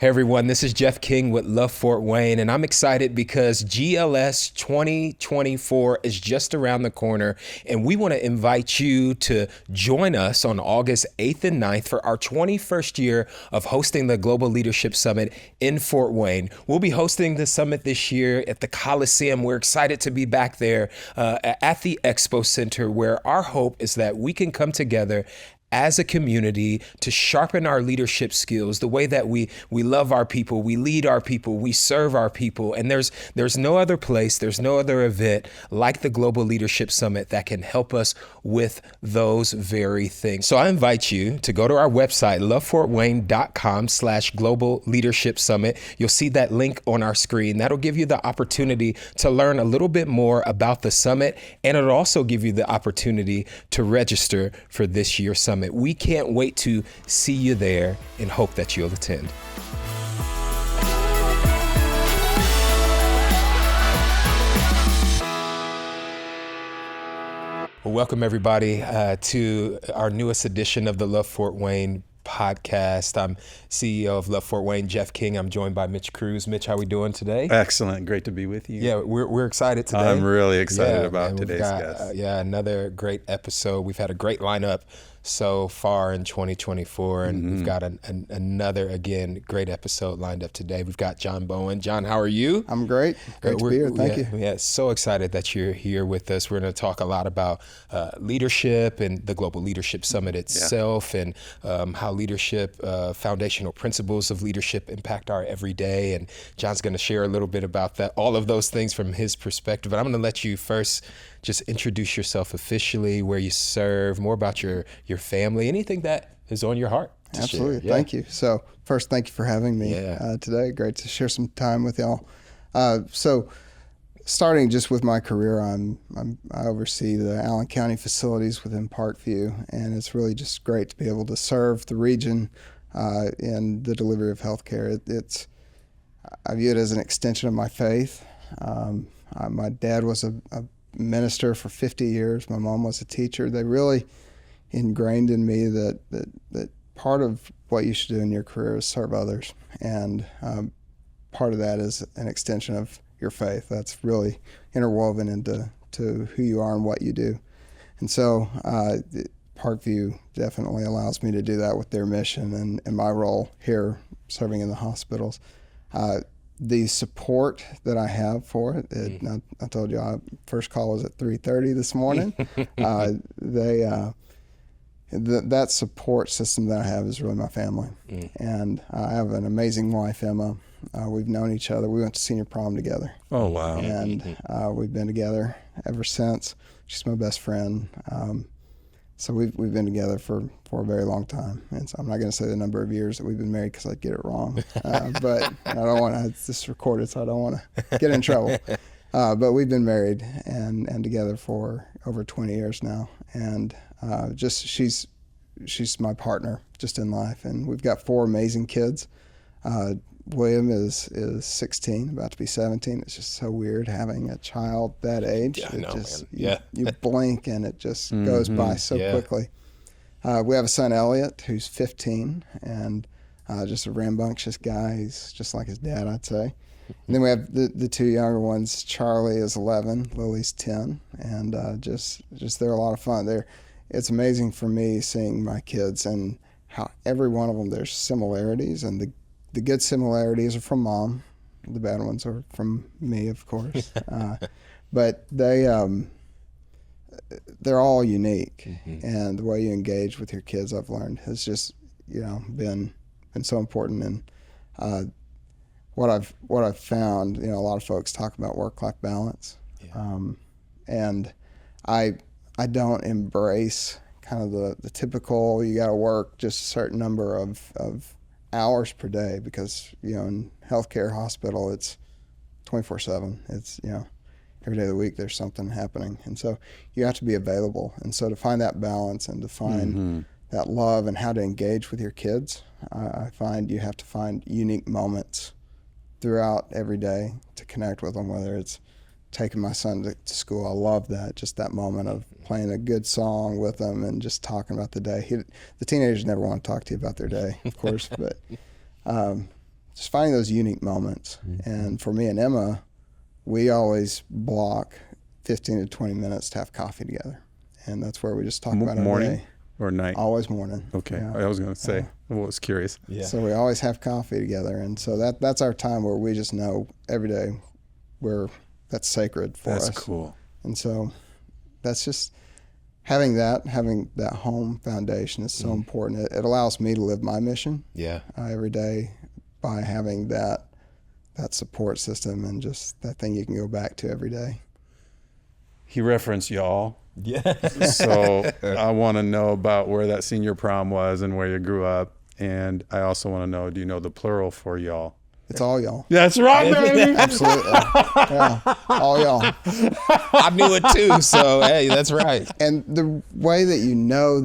Hey everyone, this is Jeff King with Love Fort Wayne, and I'm excited because GLS 2024 is just around the corner, and we want to invite you to join us on August 8th and 9th for our 21st year of hosting the Global Leadership Summit in Fort Wayne. We'll be hosting the summit this year at the Coliseum. We're excited to be back there at the Expo Center, where our hope is that we can come together as a community to sharpen our leadership skills, the way that we love our people, we lead our people, we serve our people. And there's no other place, there's no other event like the Global Leadership Summit that can help us with those very things. So I invite you to go to our website, lovefortwayne.com/Global Leadership Summit. You'll see that link on our screen. That'll give you the opportunity to learn a little bit more about the summit, and it'll also give you the opportunity to register for this year's summit. We can't wait to see you there and hope that you'll attend. Well, welcome everybody to our newest edition of the Love Fort Wayne podcast. I'm CEO of Love Fort Wayne, Jeff King. I'm joined by Mitch Cruz. Mitch, how are we doing today? Excellent. Great to be with you. Yeah, we're excited today. I'm really excited about today's guest. Another great episode. We've had a great lineup so far in 2024, and we've got another, again, great episode lined up today. We've got John Bowen. John, how are you? I'm great. Great to be here. Thank you. Yeah, so excited that you're here with us. We're going to talk a lot about leadership and the Global Leadership Summit itself, and how leadership, foundational principles of leadership impact our everyday. And John's going to share a little bit about that, all of those things from his perspective. But I'm going to let you first just introduce yourself officially, where you serve, more about your family, anything that is on your heart. Absolutely. Thank you. So first, thank you for having me today. Great to share some time with y'all. So starting just with my career, I oversee the Allen County facilities within Parkview, and it's really just great to be able to serve the region in the delivery of healthcare. I view it as an extension of my faith. My dad was a minister for 50 years. My mom was a teacher. They really ingrained in me that part of what you should do in your career is serve others, and part of that is an extension of your faith. That's really interwoven into who you are and what you do. And so Parkview definitely allows me to do that with their mission and my role here serving in the hospitals. The support that I have for it, I told you, first call was at 3:30 this morning. That support system that I have is really my family. And I have an amazing wife, Emma. We've known each other. We went to senior prom together. Oh, wow. And we've been together ever since. She's my best friend. So we've been together for a very long time. And so I'm not going to say the number of years that we've been married because I'd get it wrong. But I don't want to, it's just recorded, so I don't want to get in trouble. But we've been married and together for over 20 years now. And she's my partner just in life. And we've got 4 amazing kids. William is 16, about to be 17. It's just so weird having a child that age. You blink and it just goes by so quickly. We have a son, Elliot, who's 15, and just a rambunctious guy. He's just like his dad, I'd say. And then we have the 2 younger ones. Charlie is 11, Lily's 10, and just they're a lot of fun. It's amazing for me seeing my kids and how every one of them, there's similarities, and the good similarities are from mom. The bad ones are from me, of course. But they're all unique, and the way you engage with your kids, I've learned, has just been so important. And what I've found, a lot of folks talk about work-life balance, and I don't embrace kind of the typical you got to work just a certain number of hours per day, because in healthcare hospital it's 24/7. It's every day of the week there's something happening, and so you have to be available. And so to find that balance and to find that love and how to engage with your kids, I find you have to find unique moments throughout every day to connect with them, whether it's taking my son to school. I love that, just that moment of playing a good song with them and just talking about the day. The teenagers never want to talk to you about their day, of course, but just finding those unique moments. And for me and Emma, we always block 15 to 20 minutes to have coffee together. And that's where we just talk about our morning day. or night? Always morning. Okay. Yeah. I was going to say, I was curious. Yeah. So we always have coffee together. And so that's our time where we just know every day that's sacred for us. That's cool. And so that's just having that home foundation is so important. It allows me to live my mission every day by having that support system and just that thing you can go back to every day. He referenced y'all. Yeah. So I want to know about where that senior prom was and where you grew up. And I also want to know, do you know the plural for y'all? It's all y'all. That's right, baby. Absolutely. Yeah. All y'all. I knew it too. So, hey, that's right. And the way that you know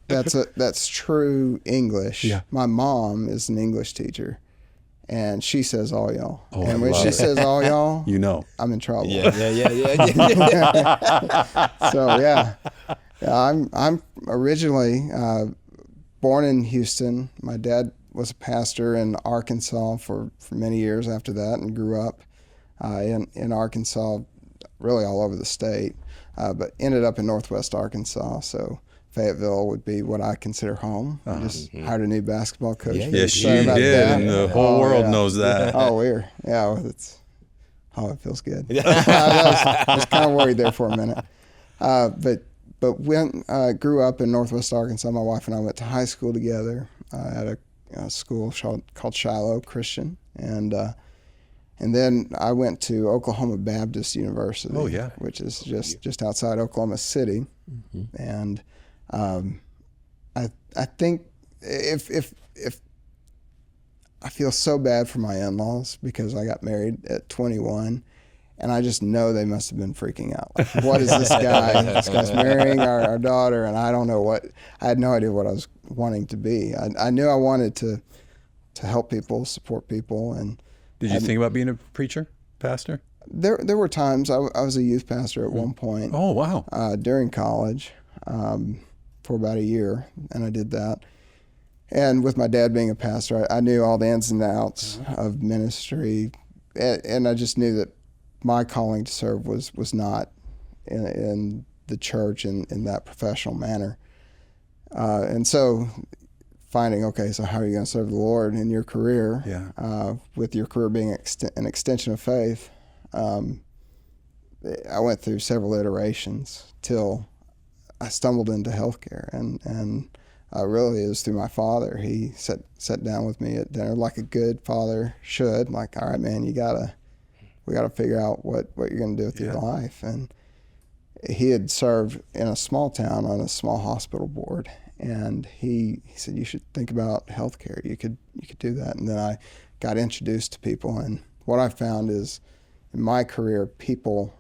that's true English. Yeah. My mom is an English teacher, and she says all y'all. Oh, and when she says all y'all, You know. I'm in trouble. Yeah. So I'm originally born in Houston. My dad was a pastor in Arkansas for many years after that, and grew up in Arkansas, really all over the state, but ended up in Northwest Arkansas. So Fayetteville would be what I consider home. I just hired a new basketball coach. Yes, you Excited about did. that. And the whole world yeah. knows that. It feels good. I was kind of worried there for a minute. But when grew up in Northwest Arkansas, my wife and I went to high school together at a school called Shiloh Christian, and then I went to Oklahoma Baptist University. Oh, yeah. Which is just outside Oklahoma City, and I think if I feel so bad for my in-laws because I got married at 21. And I just know they must have been freaking out. Like, what is this guy? This guy's marrying our daughter, and I don't know I had no idea what I was wanting to be. I knew I wanted to help people, support people. And Did you think about being a preacher, pastor? There were times I was a youth pastor at one point. Oh, wow. During college for about a year, and I did that. And with my dad being a pastor, I knew all the ins and outs of ministry, and I just knew that my calling to serve was not in the church in that professional manner. And so finding, so how are you going to serve the Lord in your career? Yeah. With your career being an extension of faith, I went through several iterations till I stumbled into healthcare. And really it was through my father. He sat down with me at dinner like a good father should, like, all right, man, we got to figure out what you're going to do with your life. And he had served in a small town on a small hospital board. And he said, you should think about healthcare. You could do that. And then I got introduced to people. And what I found is in my career, people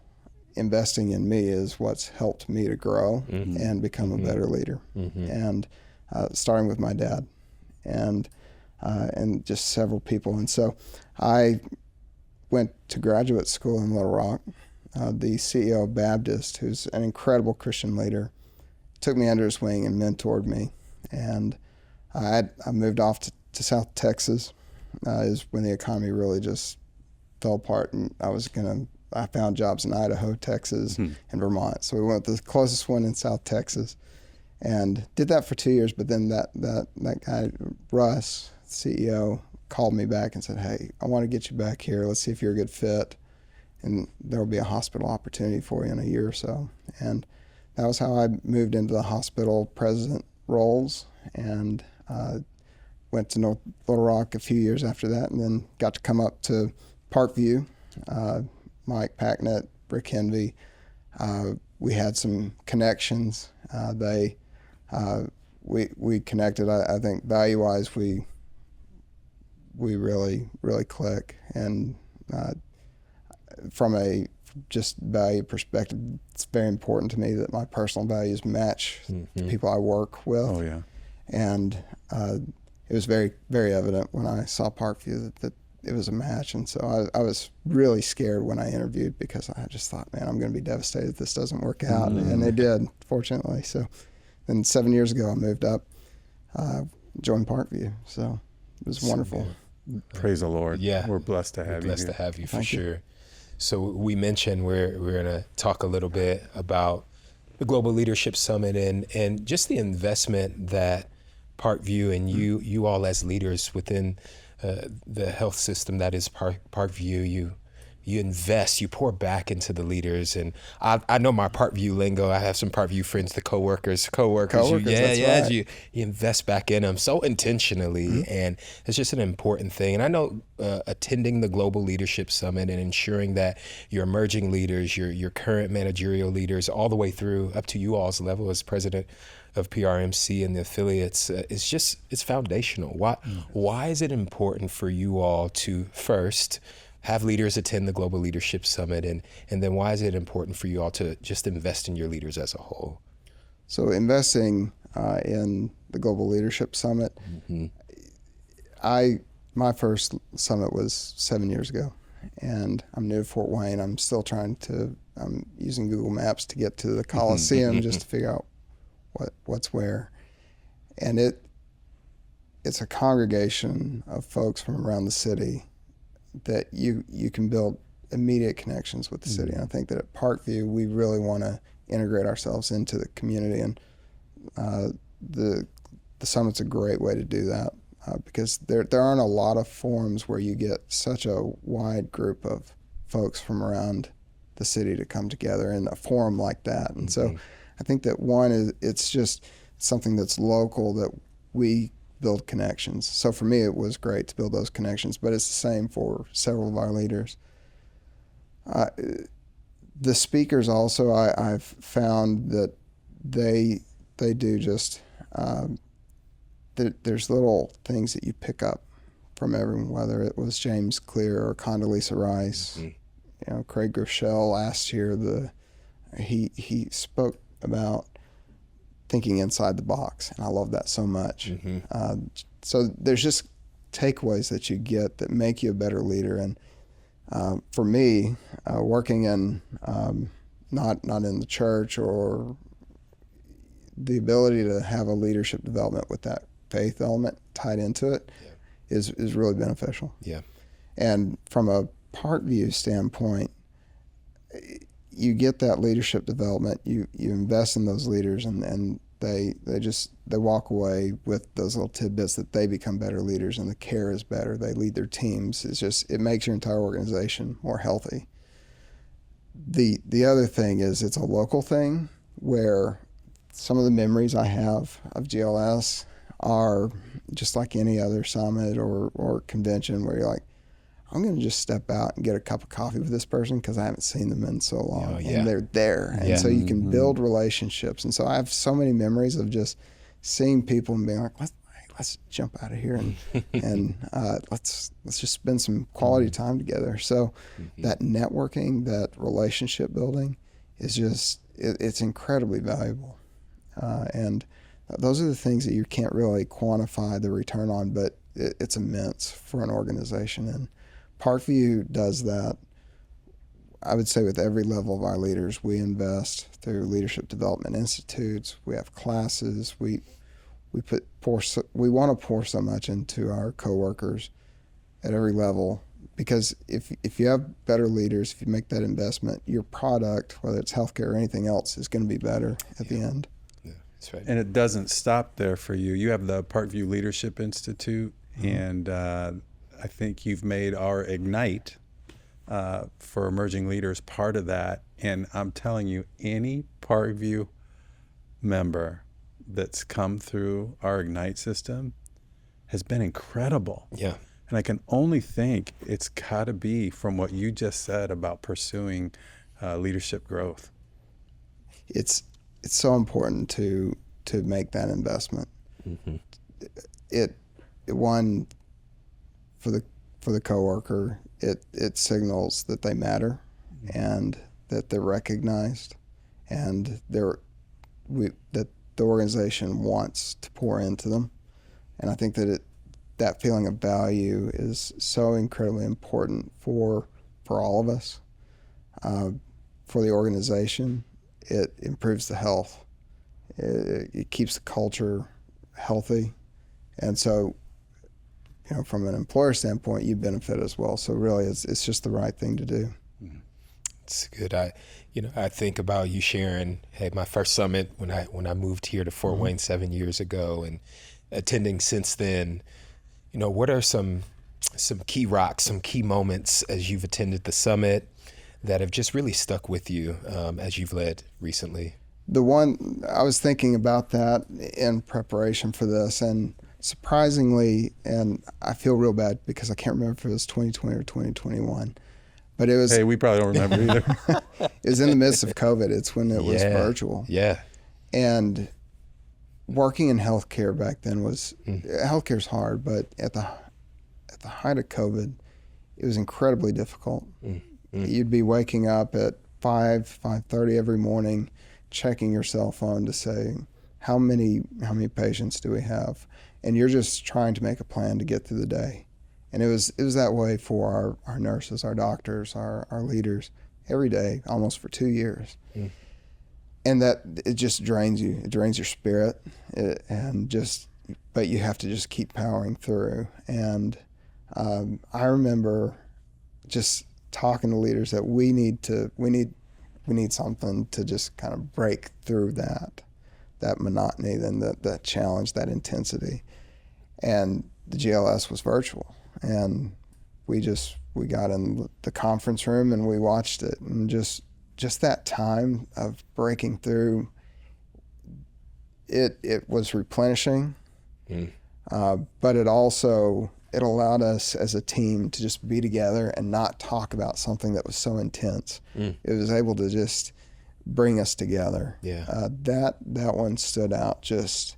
investing in me is what's helped me to grow and become a better leader. And starting with my dad and just several people. And so I went to graduate school in Little Rock. The CEO of Baptist, who's an incredible Christian leader, took me under his wing and mentored me. And I moved off to South Texas is when the economy really just fell apart, and I found jobs in Idaho, Texas, and Vermont. So we went to the closest one in South Texas and did that for 2 years. But then that guy, Russ, CEO, called me back and said, hey, I want to get you back here. Let's see if you're a good fit. And there will be a hospital opportunity for you in a year or so. And that was how I moved into the hospital president roles, and went to North Little Rock a few years after that, and then got to come up to Parkview. Mike Packnett, Rick Henvey, we had some connections. We connected. I think value-wise, we really click, and from a just value perspective, it's very important to me that my personal values match the people I work with. Oh, yeah. And it was very, very evident when I saw Parkview that it was a match. And so I was really scared when I interviewed, because I just thought, man, I'm going to be devastated if this doesn't work out. And it did, fortunately. So then 7 years ago, I moved up, joined Parkview. So it was wonderful. Praise the Lord. Yeah. We're blessed to have you Blessed here. to have you for Thank you. sure. So we mentioned we're going to talk a little bit about the Global Leadership Summit and just the investment that Parkview and you all as leaders within the health system that is Parkview, you invest, you pour back into the leaders. And I know my Parkview lingo. I have some Parkview friends, the coworkers. Coworkers, that's right. You invest back in them so intentionally, and it's just an important thing. And I know attending the Global Leadership Summit and ensuring that your emerging leaders, your current managerial leaders, all the way through up to you all's level as president of PRMC and the affiliates, it's foundational. Why is it important for you all to first have leaders attend the Global Leadership Summit, and then why is it important for you all to just invest in your leaders as a whole? So investing in the Global Leadership Summit, my first summit was 7 years ago, and I'm new to Fort Wayne. I'm using Google Maps to get to the Coliseum just to figure out what's where. And it's a congregation of folks from around the city that you can build immediate connections with the city. And I think that at Parkview, we really want to integrate ourselves into the community, and the summit's a great way to do that because there aren't a lot of forums where you get such a wide group of folks from around the city to come together in a forum like that. And so I think that it's just something that's local that we build connections. So for me, it was great to build those connections, but it's the same for several of our leaders. The speakers also, I've found that they do just, there's little things that you pick up from everyone, whether it was James Clear or Condoleezza Rice. Craig Groeschel last year, he spoke about thinking inside the box, and I love that so much. So there's just takeaways that you get that make you a better leader. And for me, working in not in the church, or the ability to have a leadership development with that faith element tied into it is really beneficial. Yeah. And from a Parkview standpoint, you get that leadership development, you invest in those leaders, and they walk away with those little tidbits that they become better leaders, and the care is better. They lead their teams. It makes your entire organization more healthy. The other thing is it's a local thing where some of the memories I have of GLS are just like any other summit or convention where you're like, I'm going to just step out and get a cup of coffee with this person because I haven't seen them in so long. And they're there. And so you can build relationships. And so I have so many memories of just seeing people and being like, let's jump out of here and let's just spend some quality time together. So that networking, that relationship building is it's incredibly valuable. And those are the things that you can't really quantify the return on, but it's immense for an organization. And Parkview does that, I would say, with every level of our leaders. We invest through leadership development institutes. We have classes. We want to pour so much into our coworkers at every level, because if you have better leaders, if you make that investment, your product, whether it's healthcare or anything else, is going to be better at the end. Yeah, that's right. And it doesn't stop there for you. You have the Parkview Leadership Institute, and I think you've made our Ignite for emerging leaders part of that. And I'm telling you, any Parkview member that's come through our Ignite system has been incredible. Yeah. And I can only think it's got to be from what you just said about pursuing leadership growth. It's so important to make that investment. It one, for the coworker, it signals that they matter and that they're recognized, and that the organization wants to pour into them. And I think that feeling of value is so incredibly important for all of us. For the organization, it improves the health. It keeps the culture healthy. And so from an employer standpoint, you benefit as well. So really, it's just the right thing to do. It's good. I think about you sharing, hey, my first summit when I moved here to Fort Wayne 7 years ago, and attending since then. What are some key rocks, some key moments as you've attended the summit that have just really stuck with you as you've led recently? The one I was thinking about that in preparation for this, and surprisingly, and I feel real bad because I can't remember if it was 2020 or 2021, but it was. Hey, we probably don't remember either. It was in the midst of COVID. It's when it was virtual. Yeah. And working in healthcare back then was healthcare's hard, but at the height of COVID, it was incredibly difficult. You'd be waking up at 5:30 every morning, checking your cell phone to say how many patients do we have, and you're just trying to make a plan to get through the day. And it was that way for our nurses, our doctors, our leaders every day, almost for 2 years. And that it just drains you. It drains your spirit, but you have to just keep powering through. And I remember just talking to leaders that we need something to just kind of break through that monotony, then that challenge, that intensity. And the GLS was virtual, and we got in the conference room and we watched it, and just that time of breaking through, it was replenishing, but it allowed us as a team to just be together and not talk about something that was so intense. It was able to just bring us together. Yeah. That one stood out. Just,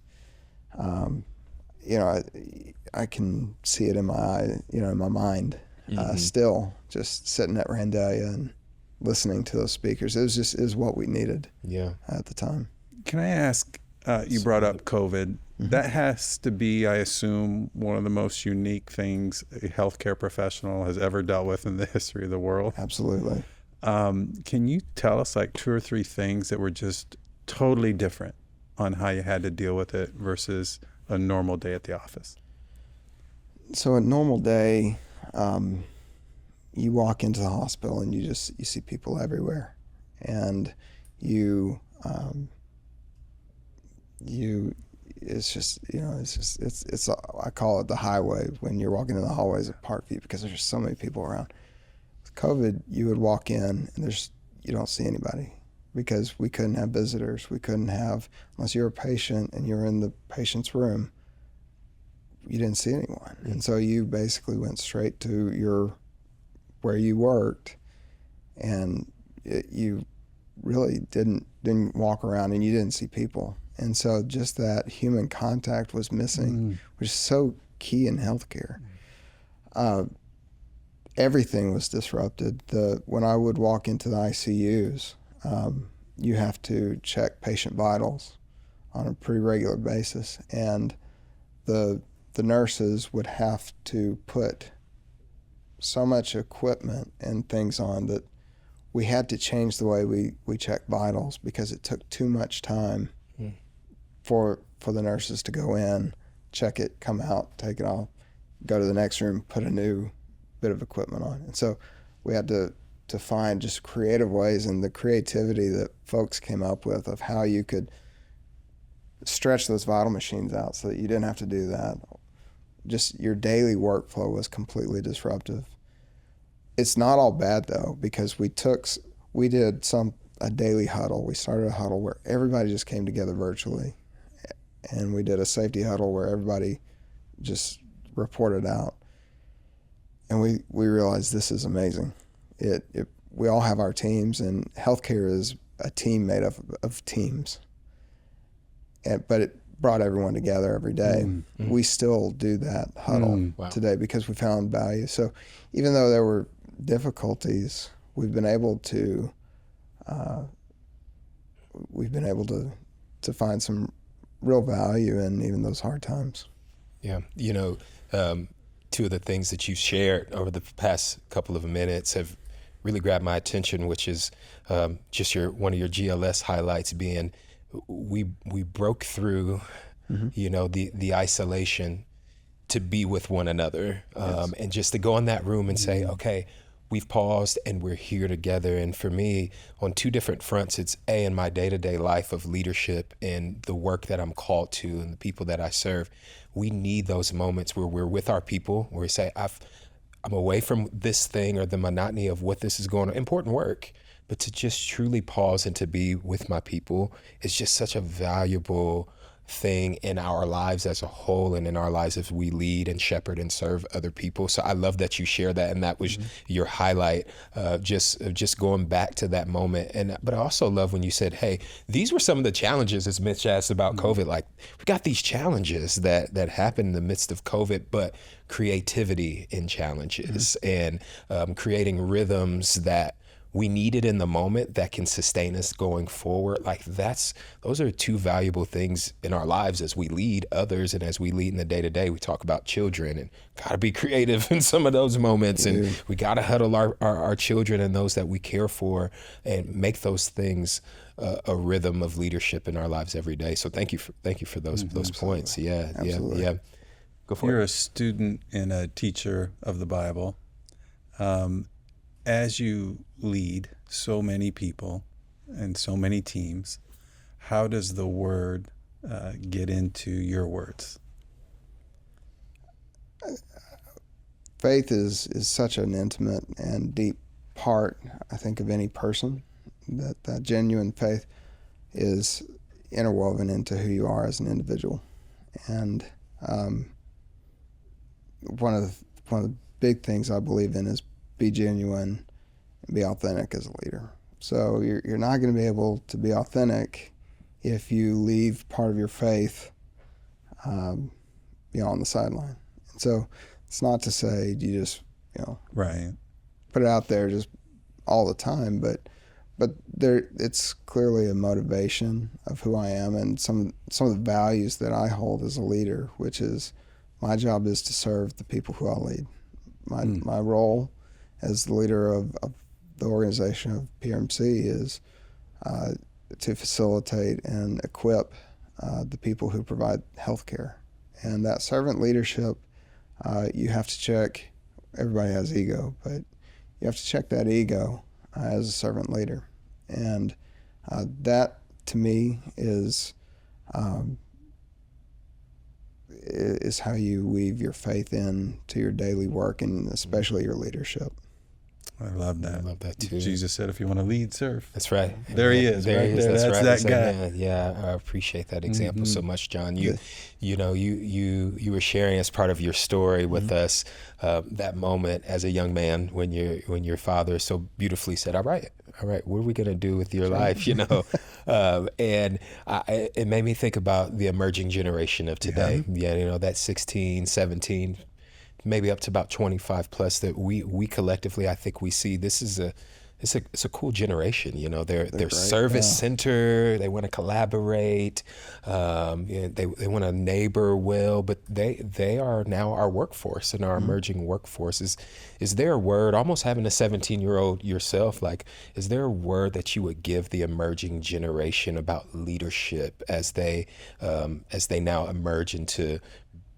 I can see it in my eye, in my mind, still just sitting at Randalia and listening to those speakers. It was what we needed. At the time. Can I ask? You brought up COVID. That has to be, I assume, one of the most unique things a healthcare professional has ever dealt with in the history of the world. Absolutely. Can you tell us like 2 or 3 things that were just totally different on how you had to deal with it versus a normal day at the office? So a normal day, you walk into the hospital and you see people everywhere, and I call it the highway when you're walking in the hallways of Parkview, because there's just so many people around. With COVID, you would walk in and you don't see anybody, because we couldn't have visitors. We couldn't have, unless you're a patient and you're in the patient's room, you didn't see anyone. And so you basically went straight to where you worked, and you really didn't walk around, and you didn't see people. And so just that human contact was missing, which is so key in healthcare. Everything was disrupted. When I would walk into the ICUs, you have to check patient vitals on a pretty regular basis, and the nurses would have to put so much equipment and things on that we had to change the way we check vitals, because it took too much time for the nurses to go in, check it, come out, take it off, go to the next room, put a new bit of equipment on. And so we had to find just creative ways, and the creativity that folks came up with of how you could stretch those vital machines out so that you didn't have to do that. Just your daily workflow was completely disruptive. It's not all bad though, because we did a daily huddle. We started a huddle where everybody just came together virtually, and we did a safety huddle where everybody just reported out. And we realized this is amazing. We all have our teams, and healthcare is a team made up of teams. But it brought everyone together every day. We still do that huddle today because we found value. So even though there were difficulties, we've been able to find some real value in even those hard times. Yeah, two of the things that you shared over the past couple of minutes have really grabbed my attention, which is just one of your GLS highlights being we broke through, the isolation, to be with one another, and just to go in that room and say, okay, we've paused and we're here together. And for me, on two different fronts, it's in my day-to-day life of leadership and the work that I'm called to and the people that I serve. We need those moments where we're with our people, where we say, I'm away from this thing or the monotony of what this is going on, important work, but to just truly pause and to be with my people is just such a valuable thing in our lives as a whole and in our lives as we lead and shepherd and serve other people. So I love that you share that, and that was your highlight, just going back to that moment. But I also love when you said, hey, these were some of the challenges, as Mitch asked about COVID. Like, we got these challenges that happen in the midst of COVID, but creativity in challenges and creating rhythms that we need it in the moment that can sustain us going forward. Like, those are two valuable things in our lives as we lead others and as we lead in the day to day. We talk about children and gotta be creative in some of those moments, and we gotta huddle our children and those that we care for and make those things a rhythm of leadership in our lives every day. So thank you for those points. Yeah, Absolutely. yeah. Go for You're it. a student and a teacher of the Bible. As you lead so many people and so many teams, how does the word get into your words? Faith is such an intimate and deep part, I think, of any person. That genuine faith is interwoven into who you are as an individual. And one of the big things I believe in is be genuine and be authentic as a leader. So you're not going to be able to be authentic if you leave part of your faith on the sideline. And so it's not to say you just Right. put it out there just all the time, but there it's clearly a motivation of who I am and some of the values that I hold as a leader, which is my job is to serve the people who I lead. My role as the leader of the organization of PRMC is to facilitate and equip the people who provide health care. And that servant leadership, you have to check. Everybody has ego, but you have to check that ego as a servant leader. And that, to me, is how you weave your faith into your daily work and especially your leadership. I love that. I love that too. Jesus said, if you want to lead, serve. That's right. There he is. There Right he is. there. That's That's right. that That's guy. man. Yeah, I appreciate that example so much, John. You were sharing as part of your story with us that moment as a young man when your father so beautifully said, all right, what are we going to do with your life? And it made me think about the emerging generation of today. Yeah, that 16, 17, maybe up to about 25 plus that we collectively, I think we see this is it's a cool generation. They're service centered. They want to collaborate. They want to neighbor well, but they are now our workforce and our emerging workforce. Is there a word, almost having a 17-year-old yourself, like, is there a word that you would give the emerging generation about leadership as they now emerge into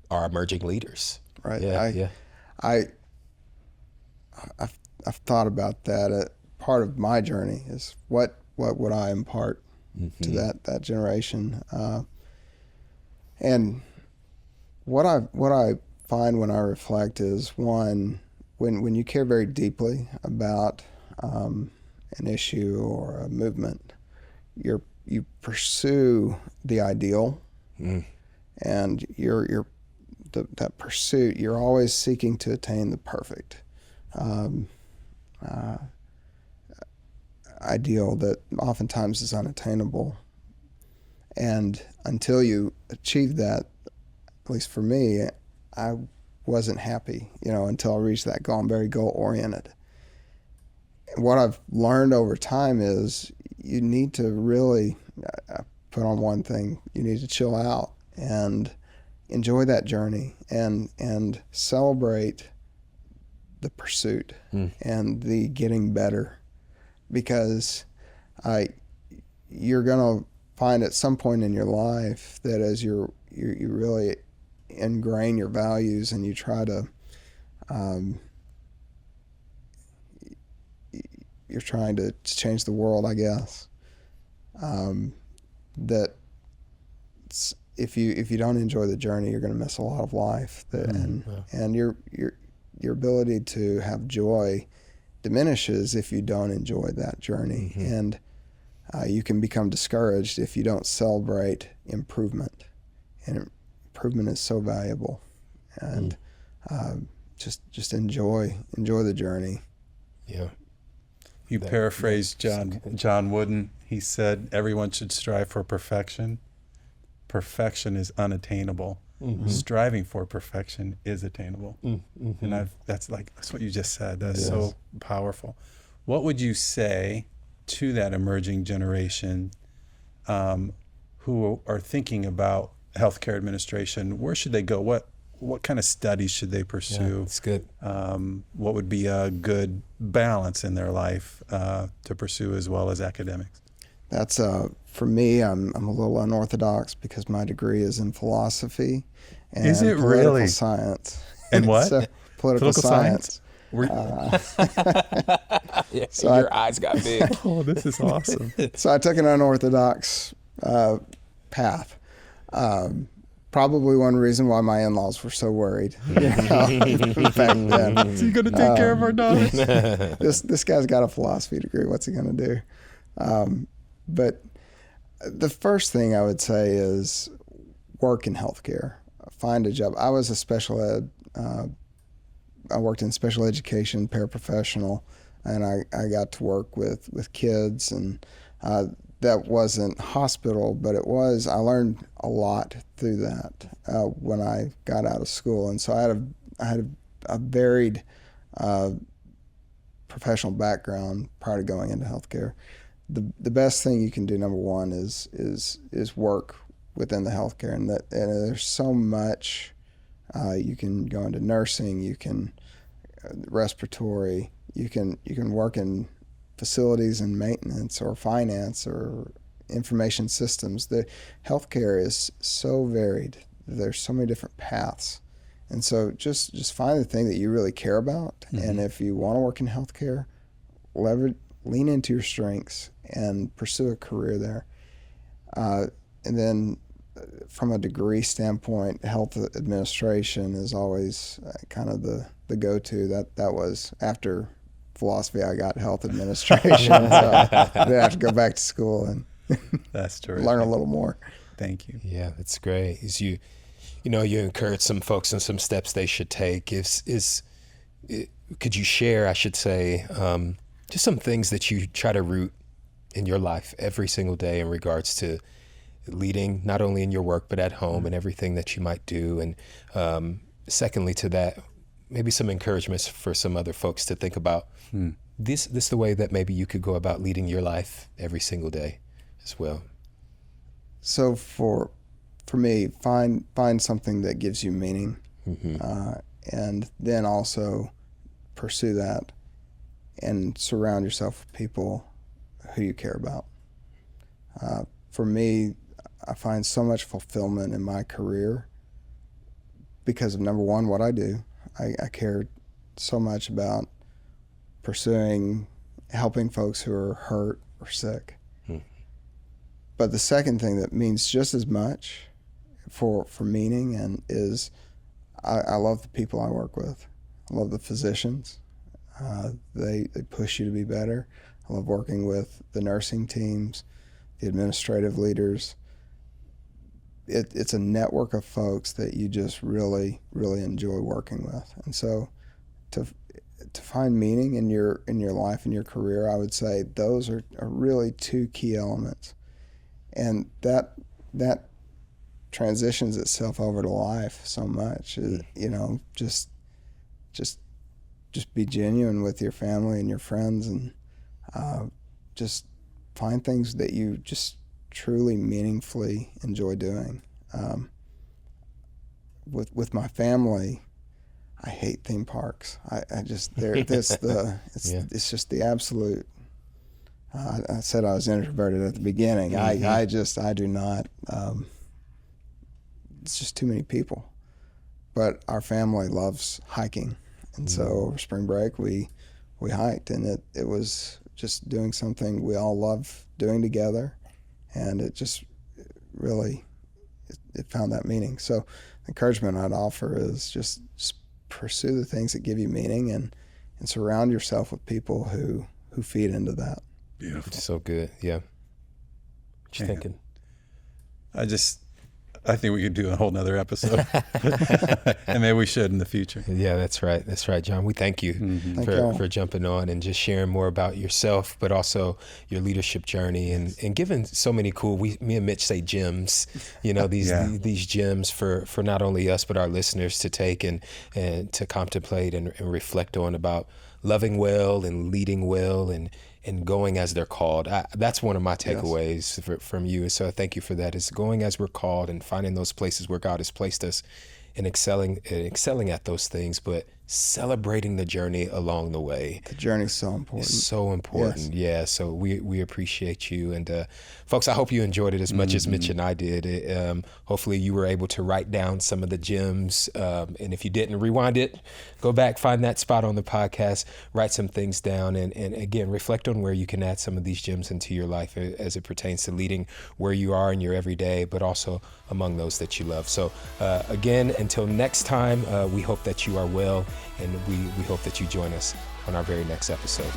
our emerging leaders? Right. Yeah. I've thought about that. Part of my journey is what would I impart to that generation, and what I find when I reflect is, one, when you care very deeply about an issue or a movement, you pursue the ideal, and that pursuit, you're always seeking to attain the perfect ideal that oftentimes is unattainable. And until you achieve that, at least for me, I wasn't happy, until I reached that goal. I'm very goal-oriented. What I've learned over time is you need to really put on one thing. You need to chill out and enjoy that journey and celebrate the pursuit and the getting better, because you're going to find at some point in your life that as you really ingrain your values and you try to, you're trying to change the world, I guess. That if you don't enjoy the journey, you're going to miss a lot of life. And your ability to have joy diminishes if you don't enjoy that journey. And you can become discouraged if you don't celebrate improvement. And improvement is so valuable. And just enjoy the journey. Yeah. You paraphrased John Wooden. He said, everyone should strive for perfection. Perfection is unattainable. Striving for perfection is attainable. And that's what you just said. That's so powerful. What would you say to that emerging generation who are thinking about healthcare administration? Where should they go? What kind of studies should they pursue? Yeah, that's good. What would be a good balance in their life to pursue as well as academics? That's for me. I'm a little unorthodox because my degree is in philosophy and is it political really? Science. And what? So, political science. So your eyes got big. Oh, this is awesome. So I took an unorthodox path. Probably one reason why my in-laws were so worried. Back then. Is he going to take care of our daughters? This guy's got a philosophy degree. What's he going to do? But the first thing I would say is work in healthcare. Find a job. I was a special ed. I worked in special education, paraprofessional, and I got to work with kids, and that wasn't hospital, but it was. I learned a lot through that when I got out of school, and so I had a varied professional background prior to going into healthcare. The best thing you can do, number one, is work within the healthcare, and there's so much. You can go into nursing, you can respiratory, you can work in facilities and maintenance or finance or information systems. The healthcare is so varied. There's so many different paths. And so just find the thing that you really care about. And if you want to work in healthcare, lean into your strengths and pursue a career there. And then from a degree standpoint, health administration is always kind of the go-to. That was after philosophy, I got health administration. So I did have to go back to school and That's true. learn a little more. Thank you. Yeah, that's great. Is you encourage some folks on some steps they should take. Could you share, I should say, just some things that you try to root in your life every single day in regards to leading, not only in your work, but at home and everything that you might do. And secondly to that, maybe some encouragements for some other folks to think about this the way that maybe you could go about leading your life every single day as well. So for me, find something that gives you meaning, and then also pursue that and surround yourself with people who you care about. For me, I find so much fulfillment in my career because of, number one, what I do. I care so much about helping folks who are hurt or sick. But the second thing that means just as much for meaning and is I love the people I work with. I love the physicians. They push you to be better. I love working with the nursing teams, the administrative leaders. It's a network of folks that you just really, really enjoy working with. And so to find meaning in your life and your career, I would say those are really two key elements. And that transitions itself over to life so much. Just be genuine with your family and your friends, and just find things that you just truly meaningfully enjoy doing. With my family, I hate theme parks. It's just the absolute. I said I was introverted at the beginning. I do not. It's just too many people. but our family loves hiking. And so over spring break, we hiked, and it was just doing something we all love doing together. And it just really, it found that meaning. So the encouragement I'd offer is just pursue the things that give you meaning, and surround yourself with people who feed into that. Beautiful. So good. Yeah. What you thinking? I think we could do a whole nother episode, and maybe we should in the future. Yeah, that's right. That's right, John. We thank you for jumping on and just sharing more about yourself, but also your leadership journey, and giving so many cool, me and Mitch say gems, these gems for not only us, but our listeners to take and to contemplate and reflect on about loving well and leading well and going as they're called. That's one of my takeaways from you. So thank you for that. Is going as we're called and finding those places where God has placed us and excelling at those things, but celebrating the journey along the way. The journey's so important. It's so important. Yes. Yeah. So we appreciate you. And folks, I hope you enjoyed it as much as Mitch and I did. Hopefully you were able to write down some of the gems. And if you didn't, rewind it, go back, find that spot on the podcast, write some things down, and again, reflect on where you can add some of these gems into your life as it pertains to leading where you are in your everyday, but also among those that you love. So again, until next time, we hope that you are well, and we hope that you join us on our very next episode.